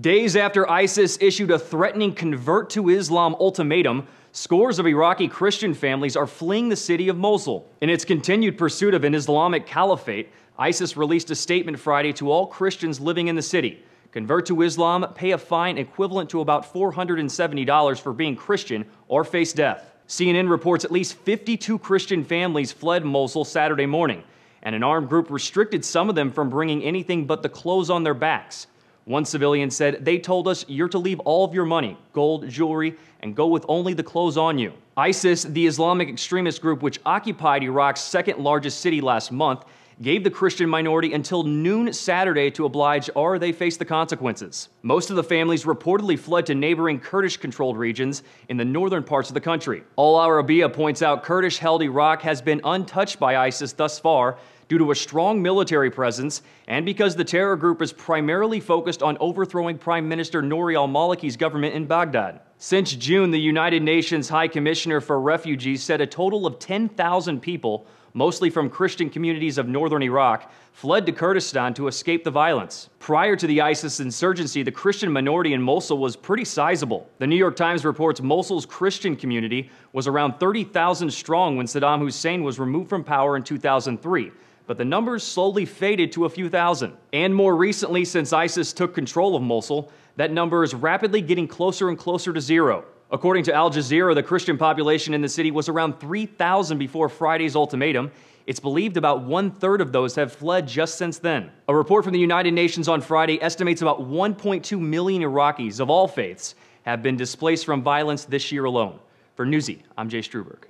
Days after ISIS issued a threatening convert to Islam ultimatum, scores of Iraqi Christian families are fleeing the city of Mosul. In its continued pursuit of an Islamic caliphate, ISIS released a statement Friday to all Christians living in the city. Convert to Islam, pay a fine equivalent to about $470 for being Christian, or face death. CNN reports at least 52 Christian families fled Mosul Saturday morning, and an armed group restricted some of them from bringing anything but the clothes on their backs. One civilian said, "They told us you're to leave all of your money, gold, jewelry, and go with only the clothes on you." ISIS, the Islamic extremist group which occupied Iraq's second largest city last month, gave the Christian minority until noon Saturday to oblige or they face the consequences. Most of the families reportedly fled to neighboring Kurdish-controlled regions in the northern parts of the country. Al Arabiya points out Kurdish-held Iraq has been untouched by ISIS thus far due to a strong military presence and because the terror group is primarily focused on overthrowing Prime Minister Nouri al-Maliki's government in Baghdad. Since June, the United Nations High Commissioner for Refugees said a total of 10,000 people, mostly from Christian communities of northern Iraq, fled to Kurdistan to escape the violence. Prior to the ISIS insurgency, the Christian minority in Mosul was pretty sizable. The New York Times reports Mosul's Christian community was around 30,000 strong when Saddam Hussein was removed from power in 2003. But the numbers slowly faded to a few thousand. And more recently, since ISIS took control of Mosul, that number is rapidly getting closer and closer to zero. According to Al Jazeera, the Christian population in the city was around 3,000 before Friday's ultimatum. It's believed about 1/3 of those have fled just since then. A report from the United Nations on Friday estimates about 1.2 million Iraqis of all faiths have been displaced from violence this year alone. For Newsy, I'm Jay Struberg.